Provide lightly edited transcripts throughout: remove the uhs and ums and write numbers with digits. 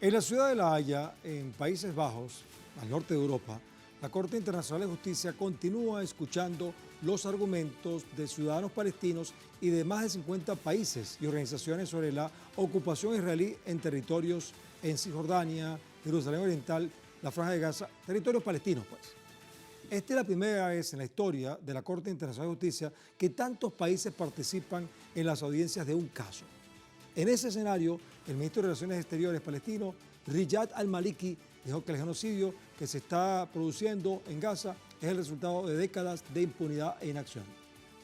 En la ciudad de La Haya, en Países Bajos, al norte de Europa, la Corte Internacional de Justicia continúa escuchando los argumentos de ciudadanos palestinos y de más de 50 países y organizaciones sobre la ocupación israelí en territorios en Cisjordania, Jerusalén Oriental, la Franja de Gaza, territorios palestinos, pues. Esta es la primera vez en la historia de la Corte Internacional de Justicia que tantos países participan en las audiencias de un caso. En ese escenario, el ministro de Relaciones Exteriores palestino, Riyad al-Maliki, dijo que el genocidio que se está produciendo en Gaza es el resultado de décadas de impunidad e inacción.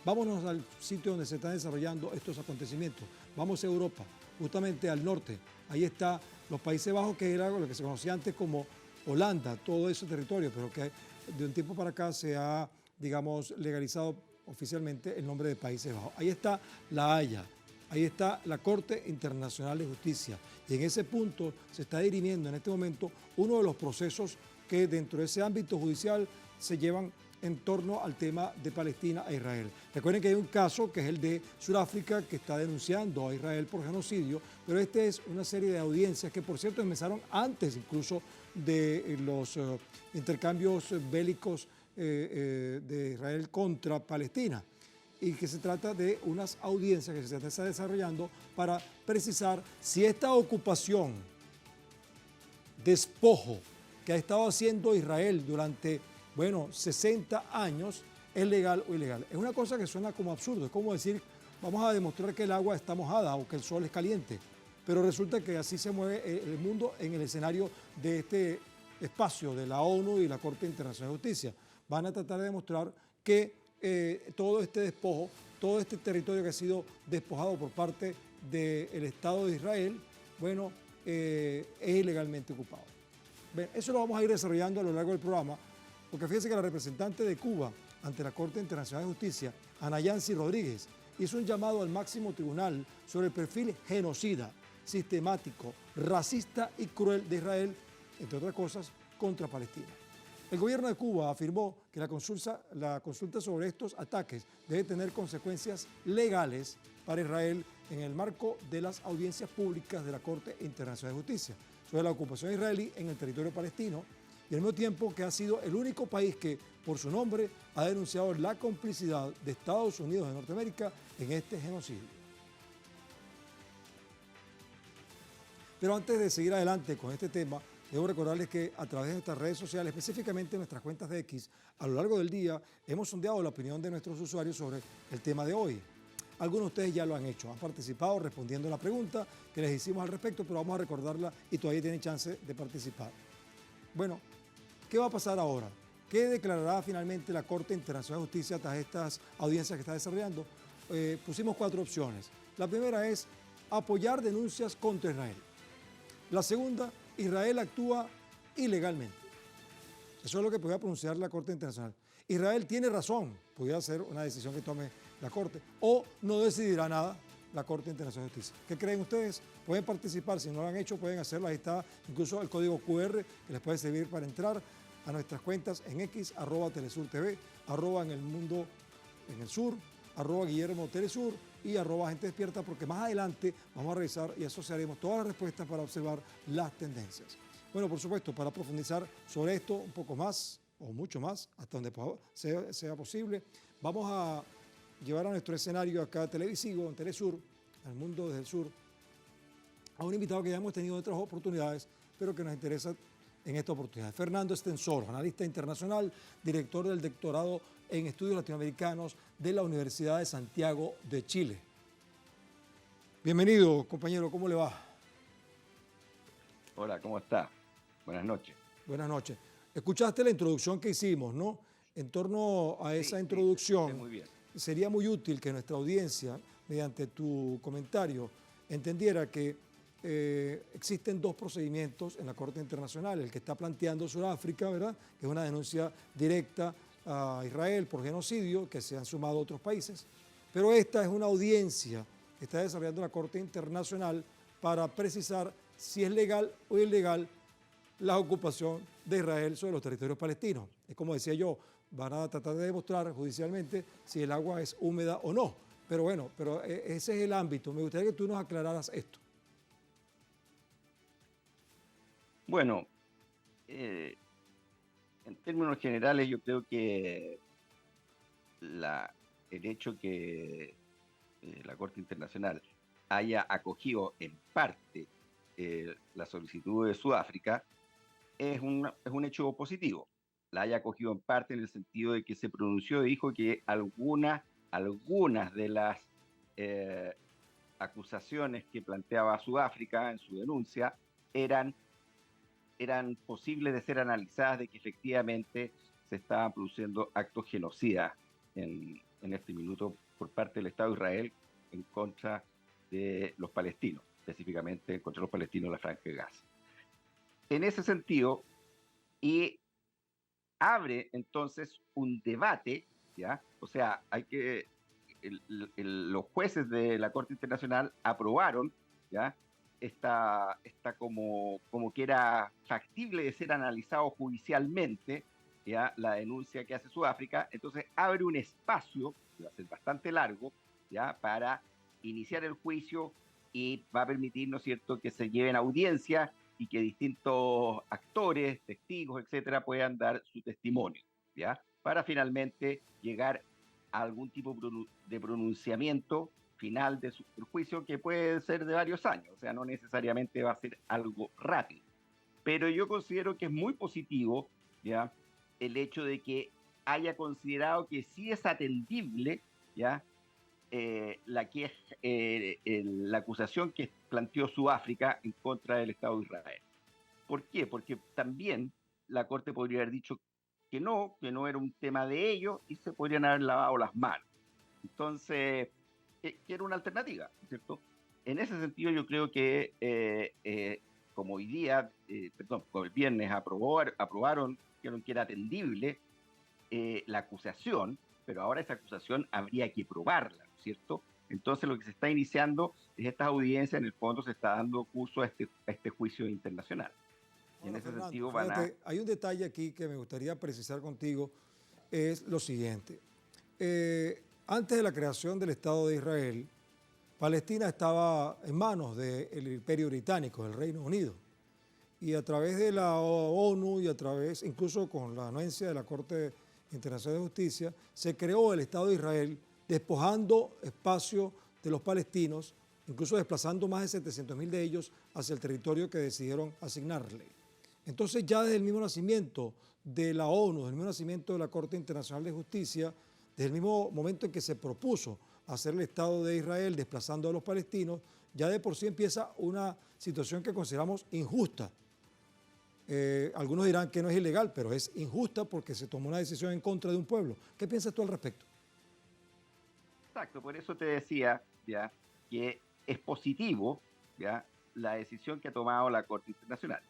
Vámonos al sitio donde se están desarrollando estos acontecimientos. Vamos a Europa, justamente al norte. Ahí está los Países Bajos, que era lo que se conocía antes como Holanda, todo ese territorio, pero que de un tiempo para acá se ha, digamos, legalizado oficialmente el nombre de Países Bajos. Ahí está La Haya. Ahí está la Corte Internacional de Justicia y en ese punto se está dirimiendo en este momento uno de los procesos que dentro de ese ámbito judicial se llevan en torno al tema de Palestina e Israel. Recuerden que hay un caso que es el de Sudáfrica que está denunciando a Israel por genocidio, pero esta es una serie de audiencias que por cierto empezaron antes incluso de los intercambios bélicos de Israel contra Palestina, y que se trata de unas audiencias que se están desarrollando para precisar si esta ocupación, despojo que ha estado haciendo Israel durante, 60 años, es legal o ilegal. Es una cosa que suena como absurdo, es como decir, vamos a demostrar que el agua está mojada o que el sol es caliente, pero resulta que así se mueve el mundo en el escenario de este espacio de la ONU y la Corte Internacional de Justicia. Van a tratar de demostrar que todo este despojo, todo este territorio que ha sido despojado por parte del Estado de Israel, es ilegalmente ocupado. Bien, eso lo vamos a ir desarrollando a lo largo del programa, porque fíjense que la representante de Cuba ante la Corte Internacional de Justicia, Ana Yancy Rodríguez, hizo un llamado al máximo tribunal sobre el perfil genocida, sistemático, racista y cruel de Israel, entre otras cosas, contra Palestina. El gobierno de Cuba afirmó que la consulta sobre estos ataques debe tener consecuencias legales para Israel en el marco de las audiencias públicas de la Corte Internacional de Justicia sobre la ocupación israelí en el territorio palestino, y al mismo tiempo que ha sido el único país que, por su nombre, ha denunciado la complicidad de Estados Unidos de Norteamérica en este genocidio. Pero antes de seguir adelante con este tema, debo recordarles que a través de nuestras redes sociales, específicamente nuestras cuentas de X, a lo largo del día hemos sondeado la opinión de nuestros usuarios sobre el tema de hoy. Algunos de ustedes ya lo han hecho, han participado respondiendo a la pregunta que les hicimos al respecto, pero vamos a recordarla y todavía tienen chance de participar. Bueno, ¿qué va a pasar ahora? ¿Qué declarará finalmente la Corte Internacional de Justicia tras estas audiencias que está desarrollando? Pusimos 4 opciones. La primera es apoyar denuncias contra Israel. La segunda, Israel actúa ilegalmente. Eso es lo que podría pronunciar la Corte Internacional. Israel tiene razón, podría ser una decisión que tome la Corte, o no decidirá nada la Corte Internacional de Justicia. ¿Qué creen ustedes? Pueden participar, si no lo han hecho pueden hacerlo, ahí está incluso el código QR que les puede servir para entrar a nuestras cuentas en X, @TelesurTV, en el mundo en el sur, @Guillermo Telesur y @Gente Despierta, porque más adelante vamos a revisar y asociaremos todas las respuestas para observar las tendencias. Bueno, por supuesto, para profundizar sobre esto un poco más o mucho más, hasta donde sea posible, vamos a llevar a nuestro escenario acá televisivo, en Telesur, al mundo desde el sur, a un invitado que ya hemos tenido en otras oportunidades, pero que nos interesa en esta oportunidad. Fernando Estensoro, analista internacional, director del doctorado en estudios latinoamericanos de la Universidad de Santiago de Chile. Bienvenido, compañero, ¿cómo le va? Hola, ¿cómo está? Buenas noches. Buenas noches. Escuchaste la introducción que hicimos, ¿no? En torno a esa introducción, muy bien. Sería muy útil que nuestra audiencia, mediante tu comentario, entendiera que existen 2 procedimientos en la Corte Internacional. El que está planteando Sudáfrica, ¿verdad?, que es una denuncia directa a Israel por genocidio, que se han sumado otros países. Pero esta es una audiencia que está desarrollando la Corte Internacional para precisar si es legal o ilegal la ocupación de Israel sobre los territorios palestinos. Es como decía yo, van a tratar de demostrar judicialmente si el agua es húmeda o no. Pero ese es el ámbito. Me gustaría que tú nos aclararas esto. Bueno, eh, en términos generales yo creo que la, el hecho que la Corte Internacional haya acogido en parte la solicitud de Sudáfrica es un hecho positivo. La haya acogido en parte en el sentido de que se pronunció y dijo que algunas de las eh, acusaciones que planteaba Sudáfrica en su denuncia eran, eran posibles de ser analizadas, de que efectivamente se estaban produciendo actos genocidas en este minuto por parte del Estado de Israel en contra de los palestinos, específicamente contra los palestinos de la Franja de Gaza. En ese sentido, y abre entonces un debate, ¿ya? O sea, hay que, los jueces de la Corte Internacional aprobaron, ¿ya? Esta como que era factible de ser analizado judicialmente, ¿ya? La denuncia que hace Sudáfrica, entonces abre un espacio, que va a ser bastante largo, ¿ya? Para iniciar el juicio y va a permitir, ¿no es cierto?, que se lleven audiencia y que distintos actores, testigos, etcétera, puedan dar su testimonio, ¿ya? Para finalmente llegar a algún tipo de pronunciamiento final de su juicio que puede ser de varios años, o sea, no necesariamente va a ser algo rápido. Pero yo considero que es muy positivo, ¿ya? El hecho de que haya considerado que sí es atendible, ¿ya? La acusación que planteó Sudáfrica en contra del Estado de Israel. ¿Por qué? Porque también la Corte podría haber dicho que no era un tema de ellos y se podrían haber lavado las manos. Entonces, que era una alternativa, ¿cierto? En ese sentido, yo creo que como hoy día, perdón, como el viernes aprobaron que era atendible la acusación, pero ahora esa acusación habría que probarla, ¿no es cierto? Entonces lo que se está iniciando es esta audiencia, en el fondo se está dando curso a este juicio internacional. Y en Ahora, ese Fernando, sentido van a... fíjate, hay un detalle aquí que me gustaría precisar contigo, es lo siguiente. Antes de la creación del Estado de Israel, Palestina estaba en manos del Imperio Británico, del Reino Unido. Y a través de la ONU y a través, incluso con la anuencia de la Corte Internacional de Justicia, se creó el Estado de Israel, despojando espacio de los palestinos, incluso desplazando más de 700.000 de ellos hacia el territorio que decidieron asignarle. Entonces ya desde el mismo nacimiento de la ONU, desde el mismo nacimiento de la Corte Internacional de Justicia, desde el mismo momento en que se propuso hacer el Estado de Israel desplazando a los palestinos, ya de por sí empieza una situación que consideramos injusta. Algunos dirán que no es ilegal, pero es injusta porque se tomó una decisión en contra de un pueblo. ¿Qué piensas tú al respecto? Exacto, por eso te decía, ¿ya? Que es positivo, ¿ya? La decisión que ha tomado la Corte Internacional,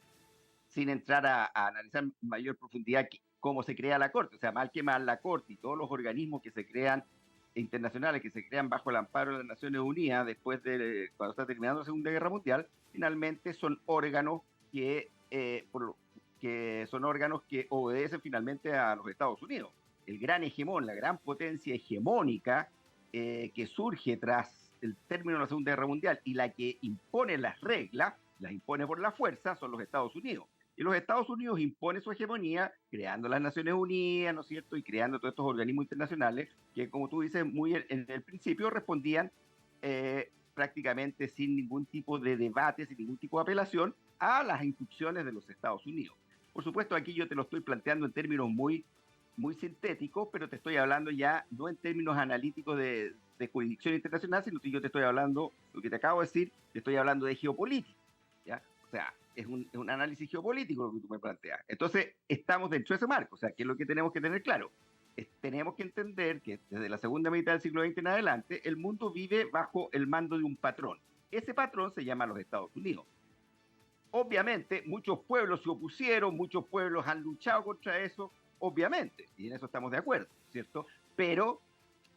sin entrar a analizar en mayor profundidad cómo se crea la Corte. O sea, mal que mal, la Corte y todos los organismos que se crean internacionales, que se crean bajo el amparo de las Naciones Unidas después de cuando está terminando la Segunda Guerra Mundial, finalmente son órganos que son órganos que obedecen finalmente a los Estados Unidos. El gran hegemón, la gran potencia hegemónica que surge tras el término de la Segunda Guerra Mundial y la que impone las reglas, las impone por la fuerza, son los Estados Unidos. Y los Estados Unidos imponen su hegemonía creando las Naciones Unidas, ¿no es cierto? Y creando todos estos organismos internacionales que, como tú dices, muy en el principio respondían prácticamente sin ningún tipo de debate, sin ningún tipo de apelación a las instrucciones de los Estados Unidos. Por supuesto, aquí yo te lo estoy planteando en términos muy sintéticos, pero te estoy hablando ya no en términos analíticos de jurisdicción internacional, sino que yo te estoy hablando, lo que te acabo de decir, te estoy hablando de geopolítica, ¿ya? O sea, es un análisis geopolítico lo que tú me planteas. Entonces, estamos dentro de ese marco, o sea, ¿qué es lo que tenemos que tener claro? Tenemos que entender que desde la segunda mitad del siglo XX en adelante, el mundo vive bajo el mando de un patrón. Ese patrón se llama los Estados Unidos. Obviamente, muchos pueblos se opusieron, muchos pueblos han luchado contra eso, obviamente, y en eso estamos de acuerdo, ¿cierto? Pero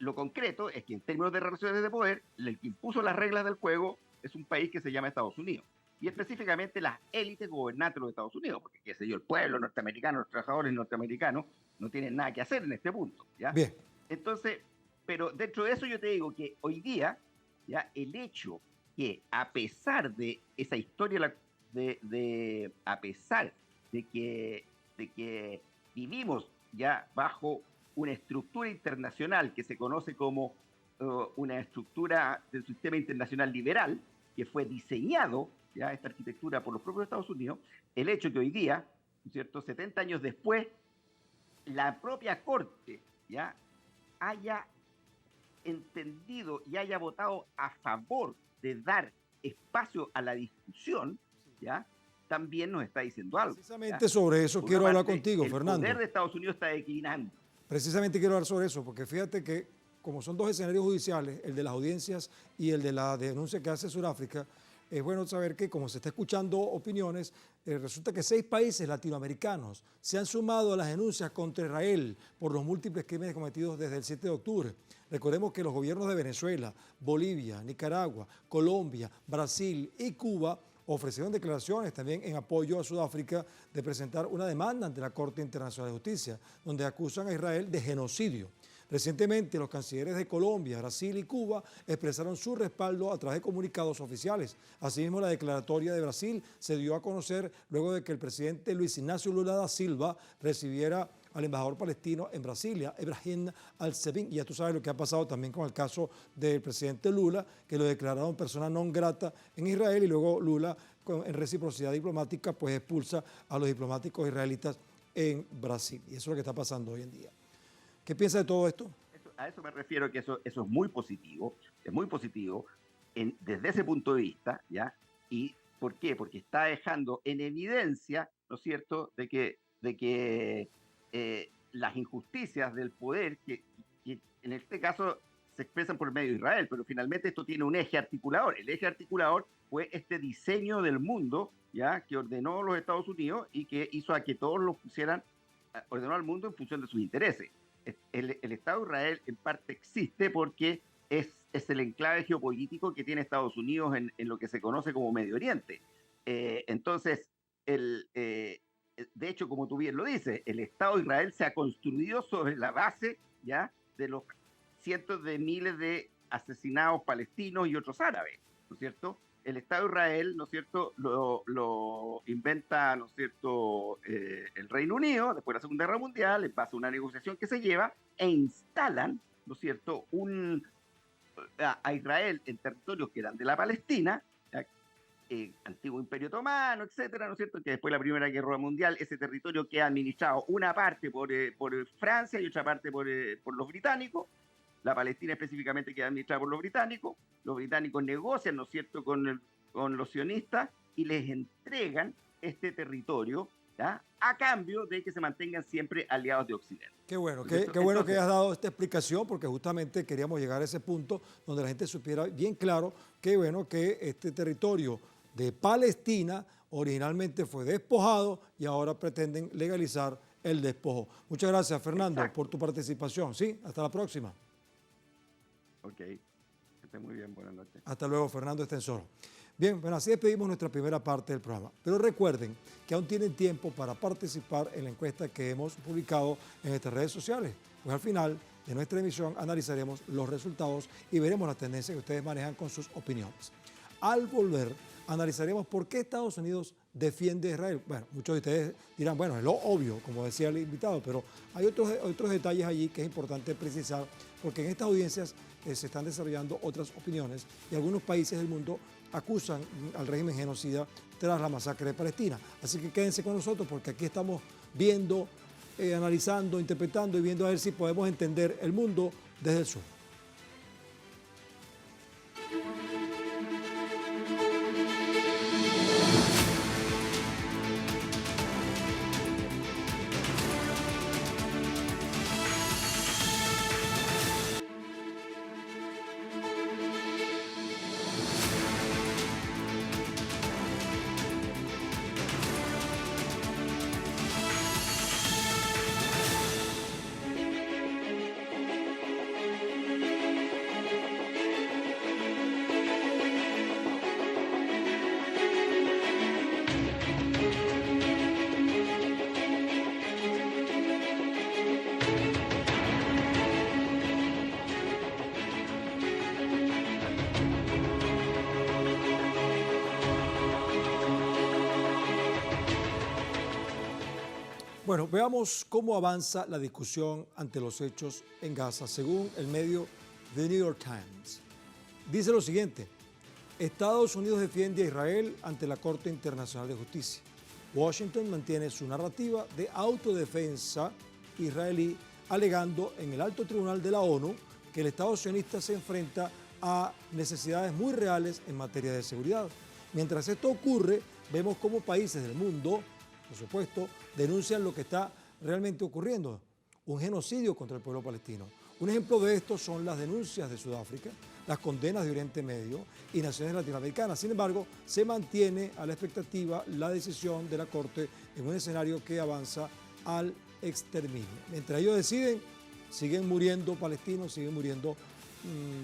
lo concreto es que en términos de relaciones de poder, el que impuso las reglas del juego es un país que se llama Estados Unidos. Y específicamente las élites gobernantes de los Estados Unidos, porque qué sé yo, el pueblo norteamericano, los trabajadores norteamericanos no tienen nada que hacer en este punto, ¿ya? Bien, Entonces, pero dentro de eso yo te digo que hoy día, ya el hecho que a pesar de esa historia a pesar de que vivimos ya bajo una estructura internacional que se conoce como una estructura del sistema internacional liberal, que fue diseñado, ya esta arquitectura, por los propios Estados Unidos, el hecho que hoy día, ¿cierto?, 70 años después, la propia Corte ya haya entendido y haya votado a favor de dar espacio a la discusión, ¿ya?, también nos está diciendo algo. Precisamente ¿ya? sobre eso quiero hablar contigo, Fernando. El poder de Estados Unidos está declinando. Precisamente quiero hablar sobre eso, porque fíjate que como son dos escenarios judiciales, el de las audiencias y el de la denuncia que hace Sudáfrica, es bueno saber que como se está escuchando opiniones, resulta que 6 países latinoamericanos se han sumado a las denuncias contra Israel por los múltiples crímenes cometidos desde el 7 de octubre. Recordemos que los gobiernos de Venezuela, Bolivia, Nicaragua, Colombia, Brasil y Cuba ofrecieron declaraciones también en apoyo a Sudáfrica de presentar una demanda ante la Corte Internacional de Justicia, donde acusan a Israel de genocidio. Recientemente, los cancilleres de Colombia, Brasil y Cuba expresaron su respaldo a través de comunicados oficiales. Asimismo, la declaratoria de Brasil se dio a conocer luego de que el presidente Luis Ignacio Lula da Silva recibiera al embajador palestino en Brasilia, Ebrahim Al-Sebin. Y ya tú sabes lo que ha pasado también con el caso del presidente Lula, que lo declararon persona non grata en Israel y luego Lula, en reciprocidad diplomática, pues expulsa a los diplomáticos israelitas en Brasil. Y eso es lo que está pasando hoy en día. ¿Qué piensa de todo esto? A eso me refiero, que eso es muy positivo desde ese punto de vista, ¿ya? ¿Y por qué? Porque está dejando en evidencia, ¿no es cierto?, de que las injusticias del poder, que en este caso se expresan por medio de Israel, pero finalmente esto tiene un eje articulador. El eje articulador fue este diseño del mundo, ¿ya?, que ordenó los Estados Unidos y que hizo a que todos lo ordenó al mundo en función de sus intereses. El Estado de Israel en parte existe porque es el enclave geopolítico que tiene Estados Unidos en lo que se conoce como Medio Oriente. Entonces, de hecho, como tú bien lo dices, el Estado de Israel se ha construido sobre la base, ¿ya?, de los cientos de miles de asesinados palestinos y otros árabes, ¿no es cierto? El Estado de Israel, ¿no es cierto?, lo inventa, ¿no es cierto?, el Reino Unido después de la Segunda Guerra Mundial, en base a una negociación que se lleva, e instalan, ¿no es cierto?, a Israel en territorios que eran de la Palestina, antiguo Imperio Otomano, etcétera, ¿no es cierto?, que después de la Primera Guerra Mundial ese territorio queda administrado una parte por Francia y otra parte por los británicos. La Palestina específicamente queda administrada por los británicos negocian, ¿no es cierto?, con los sionistas y les entregan este territorio, ¿ya?, a cambio de que se mantengan siempre aliados de Occidente. Qué bueno, qué bueno que hayas dado esta explicación, porque justamente queríamos llegar a ese punto donde la gente supiera bien claro que, bueno, que este territorio de Palestina originalmente fue despojado y ahora pretenden legalizar el despojo. Muchas gracias, Fernando, por tu participación. Sí, hasta la próxima. Ok, que esté muy bien, buenas noches. Hasta luego, Fernando Estensoro. Bien, bueno, así despedimos nuestra primera parte del programa. Pero recuerden que aún tienen tiempo para participar en la encuesta que hemos publicado en nuestras redes sociales. Pues al final de nuestra emisión analizaremos los resultados y veremos las tendencias que ustedes manejan con sus opiniones. Al volver, analizaremos por qué Estados Unidos defiende a Israel. Bueno, muchos de ustedes dirán, bueno, es lo obvio, como decía el invitado, pero hay otros detalles allí que es importante precisar, porque en estas audiencias se están desarrollando otras opiniones y algunos países del mundo acusan al régimen genocida tras la masacre de Palestina. Así que quédense con nosotros porque aquí estamos viendo, analizando, interpretando y viendo a ver si podemos entender el mundo desde el sur. Bueno, veamos cómo avanza la discusión ante los hechos en Gaza, según el medio The New York Times. Dice lo siguiente: Estados Unidos defiende a Israel ante la Corte Internacional de Justicia. Washington mantiene su narrativa de autodefensa israelí, alegando en el alto tribunal de la ONU que el Estado sionista se enfrenta a necesidades muy reales en materia de seguridad. Mientras esto ocurre, vemos cómo países del mundo, por supuesto, denuncian lo que está realmente ocurriendo, un genocidio contra el pueblo palestino. Un ejemplo de esto son las denuncias de Sudáfrica, las condenas de Oriente Medio y naciones latinoamericanas. Sin embargo, se mantiene a la expectativa la decisión de la Corte en un escenario que avanza al exterminio. Mientras ellos deciden, siguen muriendo palestinos, siguen muriendo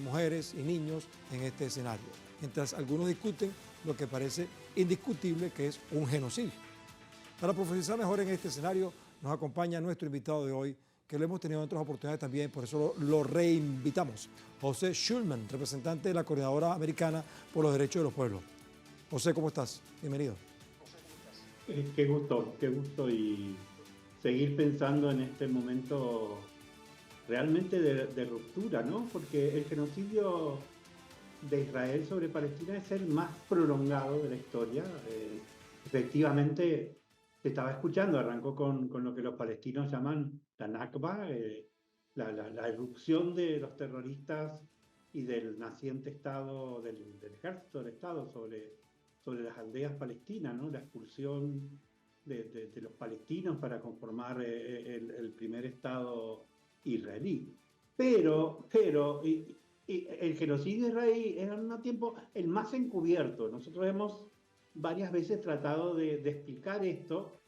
mujeres y niños en este escenario. Mientras algunos discuten lo que parece indiscutible, que es un genocidio. Para profundizar mejor en este escenario, nos acompaña nuestro invitado de hoy, que lo hemos tenido en otras oportunidades también, por eso lo reinvitamos. José Schulman, representante de la Coordinadora Americana por los Derechos de los Pueblos. José, ¿cómo estás? Bienvenido. Qué gusto y seguir pensando en este momento realmente de ruptura, ¿no? Porque el genocidio de Israel sobre Palestina es el más prolongado de la historia. Efectivamente, te estaba escuchando, arrancó con lo que los palestinos llaman la Nakba, la irrupción de los terroristas y del naciente Estado, del ejército del Estado sobre las aldeas palestinas, ¿no? La expulsión de los palestinos para conformar el primer Estado israelí. Pero el genocidio israelí es al mismo tiempo el más encubierto. Nosotros hemos varias veces tratado de explicar esto,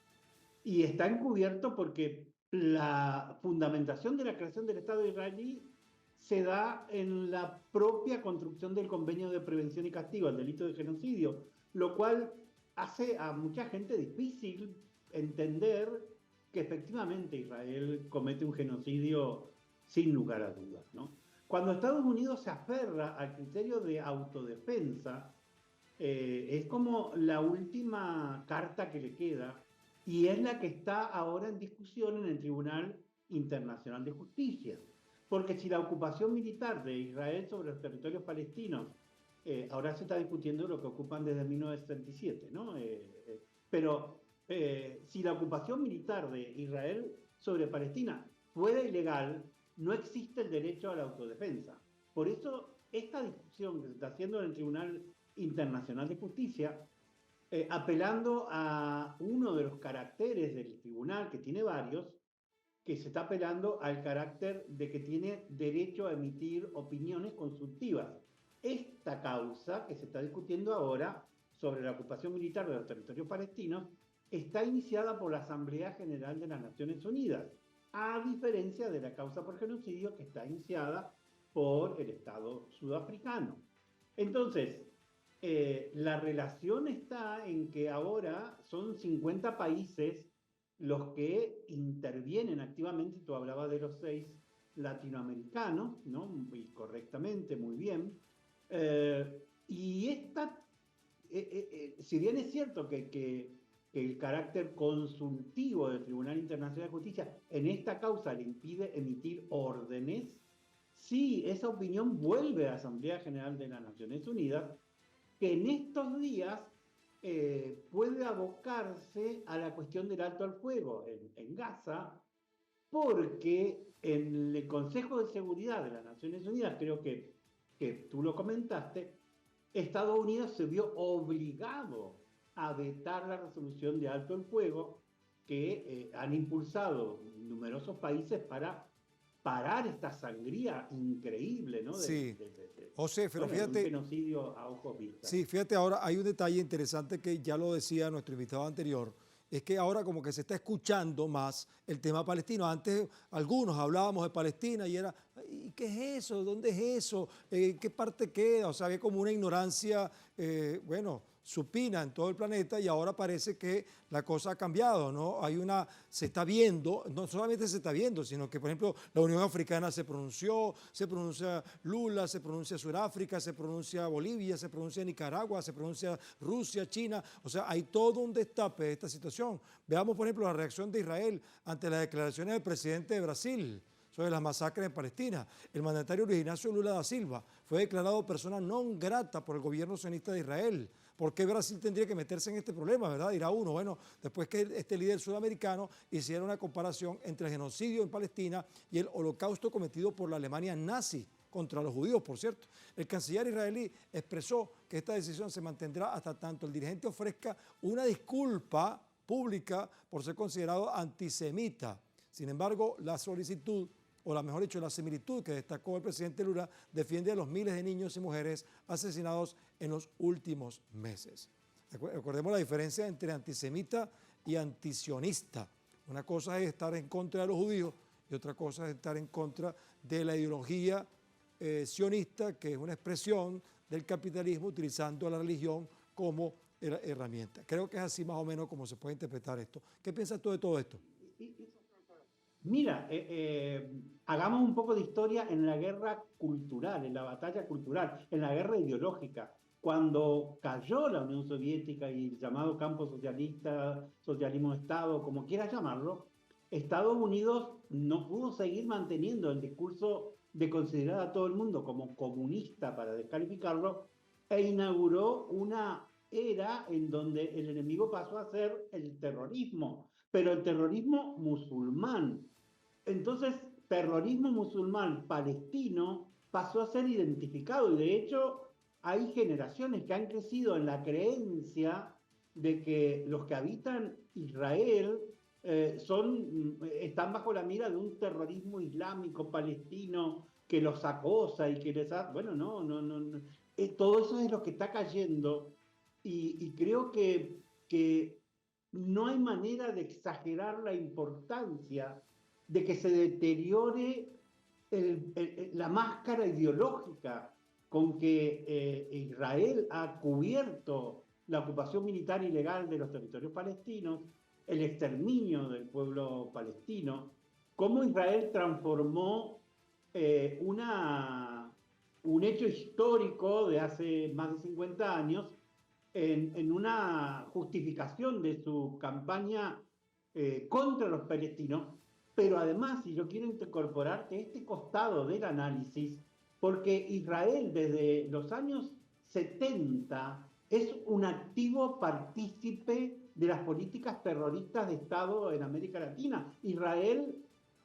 y está encubierto porque la fundamentación de la creación del Estado israelí se da en la propia construcción del Convenio de Prevención y Castigo al delito de genocidio, lo cual hace a mucha gente difícil entender que efectivamente Israel comete un genocidio sin lugar a dudas, ¿no? Cuando Estados Unidos se aferra al criterio de autodefensa, es como la última carta que le queda, y es la que está ahora en discusión en el Tribunal Internacional de Justicia. Porque si la ocupación militar de Israel sobre los territorios palestinos, ahora se está discutiendo lo que ocupan desde 1967, ¿no? Pero si la ocupación militar de Israel sobre Palestina fuera ilegal, no existe el derecho a la autodefensa. Por eso, esta discusión que se está haciendo en el Tribunal Internacional de Justicia, apelando a uno de los caracteres del tribunal, que tiene varios, que se está apelando al carácter de que tiene derecho a emitir opiniones consultivas. Esta causa que se está discutiendo ahora sobre la ocupación militar de los territorios palestinos está iniciada por la Asamblea General de las Naciones Unidas, a diferencia de la causa por genocidio que está iniciada por el Estado sudafricano. Entonces, la relación está en que ahora son 50 países los que intervienen activamente. Tú hablabas de los 6 latinoamericanos, ¿no? Y correctamente, muy bien. Y si bien es cierto que el carácter consultivo del Tribunal Internacional de Justicia en esta causa le impide emitir órdenes, sí, esa opinión vuelve a la Asamblea General de las Naciones Unidas, que en estos días puede abocarse a la cuestión del alto al fuego en Gaza, porque en el Consejo de Seguridad de las Naciones Unidas, creo que tú lo comentaste, Estados Unidos se vio obligado a vetar la resolución de alto el fuego que han impulsado numerosos países para parar esta sangría increíble, ¿no? Sí, José, pero bueno, fíjate, un genocidio a ojos vistas. sí, fíjate, ahora hay un detalle interesante que ya lo decía nuestro invitado anterior, es que ahora como que se está escuchando más el tema palestino. Antes algunos hablábamos de Palestina y era, ¿y qué es eso? ¿Dónde es eso? ¿Qué parte queda? O sea, había como una ignorancia, bueno, supina en todo el planeta y ahora parece que la cosa ha cambiado, ¿no? Se está viendo, no solamente se está viendo, sino que, por ejemplo, la Unión Africana se pronuncia Lula, se pronuncia Sudáfrica, se pronuncia Bolivia, se pronuncia Nicaragua, se pronuncia Rusia, China, o sea, hay todo un destape de esta situación. Veamos, por ejemplo, la reacción de Israel ante las declaraciones del presidente de Brasil sobre las masacres en Palestina. El mandatario Luis Ignacio Lula da Silva fue declarado persona non grata por el gobierno sionista de Israel. ¿Por qué Brasil tendría que meterse en este problema, verdad? Dirá uno, bueno, después que este líder sudamericano hiciera una comparación entre el genocidio en Palestina y el holocausto cometido por la Alemania nazi contra los judíos, por cierto. El canciller israelí expresó que esta decisión se mantendrá hasta tanto el dirigente ofrezca una disculpa pública por ser considerado antisemita. Sin embargo, la solicitud, o la mejor dicho, la similitud que destacó el presidente Lula, defiende a los miles de niños y mujeres asesinados en los últimos meses. Recordemos la diferencia entre antisemita y antisionista. Una cosa es estar en contra de los judíos y otra cosa es estar en contra de la ideología sionista, que es una expresión del capitalismo utilizando la religión como herramienta. Creo que es así más o menos como se puede interpretar esto. ¿Qué piensas tú de todo esto? Mira, hagamos un poco de historia en la guerra cultural, en la batalla cultural, en la guerra ideológica. Cuando cayó la Unión Soviética y el llamado campo socialista, socialismo de Estado, como quieras llamarlo, Estados Unidos no pudo seguir manteniendo el discurso de considerar a todo el mundo como comunista para descalificarlo e inauguró una era en donde el enemigo pasó a ser el terrorismo, pero el terrorismo musulmán. Entonces, terrorismo musulmán palestino pasó a ser identificado y de hecho hay generaciones que han crecido en la creencia de que los que habitan Israel están bajo la mira de un terrorismo islámico palestino que los acosa y que les ha... Bueno, no. Todo eso es lo que está cayendo y creo que no hay manera de exagerar la importancia de que se deteriore la máscara ideológica con que Israel ha cubierto la ocupación militar ilegal de los territorios palestinos, el exterminio del pueblo palestino, cómo Israel transformó un hecho histórico de hace más de 50 años en una justificación de su campaña contra los palestinos, pero además, si yo quiero incorporarte este costado del análisis, porque Israel desde los años 70 es un activo partícipe de las políticas terroristas de Estado en América Latina. Israel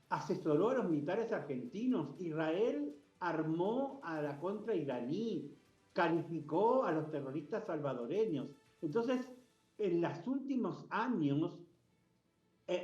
asesoró a los militares argentinos, Israel armó a la contra iraní, calificó a los terroristas salvadoreños. Entonces, en los últimos años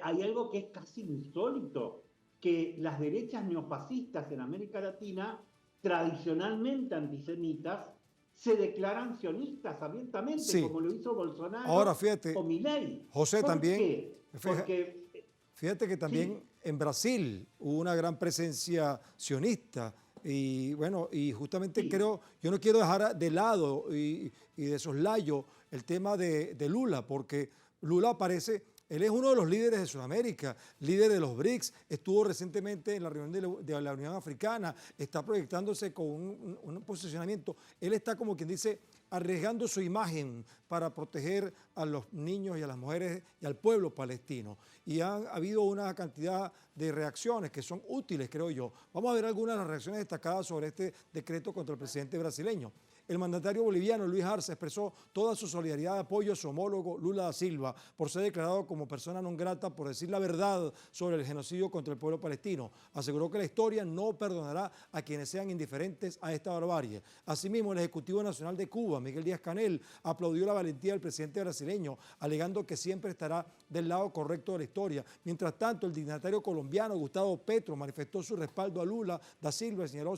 hay algo que es casi insólito, que las derechas neofascistas en América Latina, tradicionalmente antisemitas, se declaran sionistas abiertamente, sí, como lo hizo Bolsonaro. Ahora, fíjate, o Milei. José, ¿Por también, qué? Porque, fíjate que también sí, en Brasil hubo una gran presencia sionista. Y bueno, y justamente sí, yo no quiero dejar de lado y de soslayo el tema de Lula, porque Lula aparece, él es uno de los líderes de Sudamérica, líder de los BRICS, estuvo recientemente en la reunión de la Unión Africana, está proyectándose con un posicionamiento, él está como quien dice arriesgando su imagen para proteger a los niños y a las mujeres y al pueblo palestino. Y ha habido una cantidad de reacciones que son útiles, creo yo. Vamos a ver algunas de las reacciones destacadas sobre este decreto contra el presidente brasileño. El mandatario boliviano Luis Arce expresó toda su solidaridad de apoyo a su homólogo Lula da Silva por ser declarado como persona non grata por decir la verdad sobre el genocidio contra el pueblo palestino. Aseguró que la historia no perdonará a quienes sean indiferentes a esta barbarie. Asimismo, el Ejecutivo Nacional de Cuba, Miguel Díaz-Canel, aplaudió la valentía del presidente brasileño, alegando que siempre estará del lado correcto de la historia. Mientras tanto, el dignatario colombiano Gustavo Petro manifestó su respaldo a Lula da Silva y señaló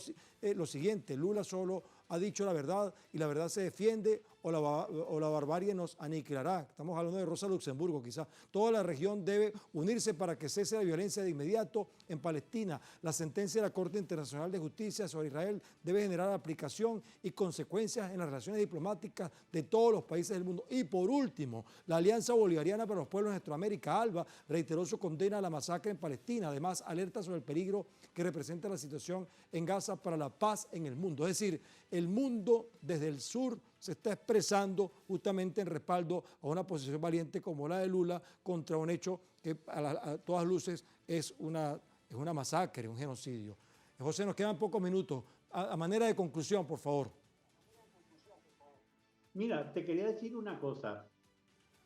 lo siguiente: Lula solo ha dicho la verdad y la verdad se defiende o la barbarie nos aniquilará. Estamos hablando de Rosa Luxemburgo quizás. Toda la región debe unirse para que cese la violencia de inmediato en Palestina. La sentencia de la Corte Internacional de Justicia sobre Israel debe generar aplicación y consecuencias en las relaciones diplomáticas de todos los países del mundo. Y por último, la Alianza Bolivariana para los Pueblos de Nuestra ALBA, reiteró su condena a la masacre en Palestina. Además, alerta sobre el peligro que representa la situación en Gaza para la paz en el mundo. Es decir, el mundo desde el sur se está expresando justamente en respaldo a una posición valiente como la de Lula contra un hecho que a todas luces es una masacre, un genocidio. José, nos quedan pocos minutos. A manera de conclusión, por favor. Mira, te quería decir una cosa.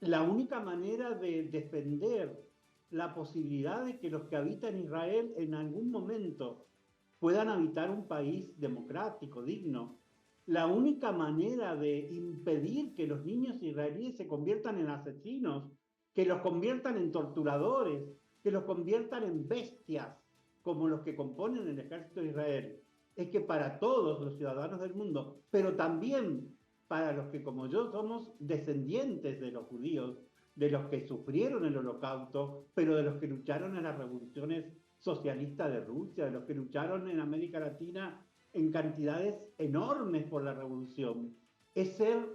La única manera de defender la posibilidad de que los que habitan Israel en algún momento puedan habitar un país democrático, digno, la única manera de impedir que los niños israelíes se conviertan en asesinos, que los conviertan en torturadores, que los conviertan en bestias, como los que componen el ejército de Israel, es que para todos los ciudadanos del mundo, pero también para los que como yo somos descendientes de los judíos, de los que sufrieron el holocausto, pero de los que lucharon en las revoluciones socialistas de Rusia, de los que lucharon en América Latina en cantidades enormes por la revolución, es ser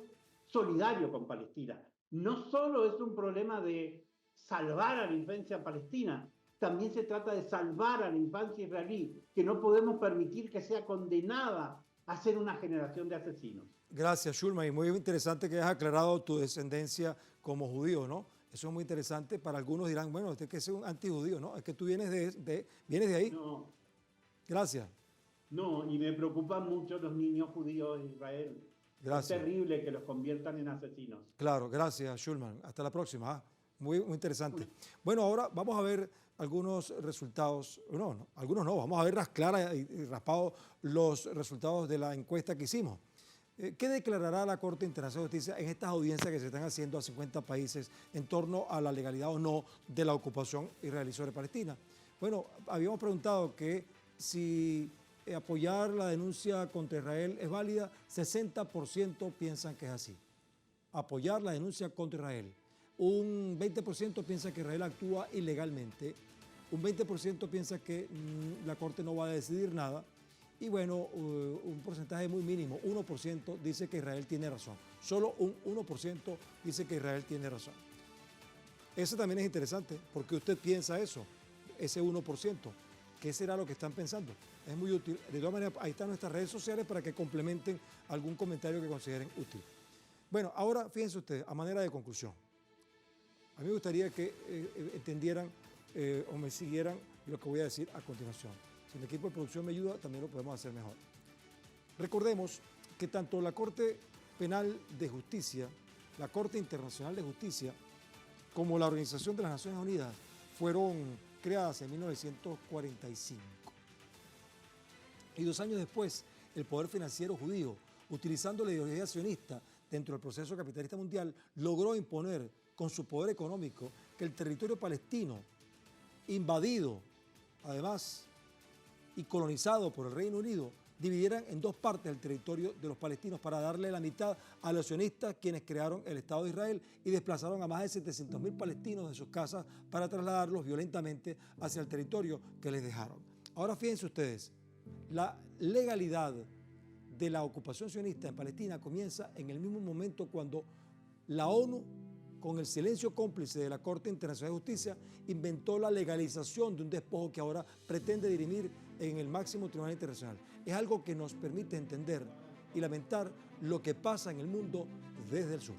solidario con Palestina. No solo es un problema de salvar a la infancia palestina, también se trata de salvar a la infancia israelí, que no podemos permitir que sea condenada a ser una generación de asesinos. Gracias, Shulman, y muy interesante que hayas aclarado tu descendencia como judío, ¿no? Eso es muy interesante. Para algunos dirán, bueno, usted que es un antijudío, ¿no? Es que tú vienes de ahí. No. Gracias. No, y me preocupan mucho los niños judíos de Israel. Gracias. Es terrible que los conviertan en asesinos. Claro, gracias, Shulman. Hasta la próxima. Muy interesante. Bueno, ahora vamos a ver algunos resultados. No, algunos no. Vamos a ver clara y raspado los resultados de la encuesta que hicimos. ¿Qué declarará la Corte Internacional de Justicia en estas audiencias que se están haciendo a 50 países en torno a la legalidad o no de la ocupación israelí sobre Palestina? Bueno, habíamos preguntado que si apoyar la denuncia contra Israel es válida, 60% piensan que es así. Apoyar la denuncia contra Israel. Un 20% piensa que Israel actúa ilegalmente. Un 20% piensa que la Corte no va a decidir nada. Y bueno, un porcentaje muy mínimo, 1% dice que Israel tiene razón. Solo un 1% dice que Israel tiene razón. Eso también es interesante, porque usted piensa eso, ese 1%. ¿Qué será lo que están pensando? Es muy útil. De todas maneras, ahí están nuestras redes sociales para que complementen algún comentario que consideren útil. Bueno, ahora fíjense ustedes, a manera de conclusión. A mí me gustaría que entendieran o me siguieran lo que voy a decir a continuación. Si el equipo de producción me ayuda, también lo podemos hacer mejor. Recordemos que tanto la Corte Penal de Justicia, la Corte Internacional de Justicia, como la Organización de las Naciones Unidas fueron creadas en 1945. Y 2 años después, el poder financiero judío, utilizando la ideología sionista dentro del proceso capitalista mundial, logró imponer con su poder económico que el territorio palestino, invadido, además, y colonizado por el Reino Unido, dividieran en 2 partes el territorio de los palestinos para darle la mitad a los sionistas, quienes crearon el Estado de Israel y desplazaron a más de 700.000 palestinos de sus casas para trasladarlos violentamente hacia el territorio que les dejaron. Ahora fíjense ustedes, la legalidad de la ocupación sionista en Palestina comienza en el mismo momento cuando la ONU, con el silencio cómplice de la Corte Internacional de Justicia, inventó la legalización de un despojo que ahora pretende dirimir en el máximo tribunal internacional. Es algo que nos permite entender y lamentar lo que pasa en el mundo desde el sur.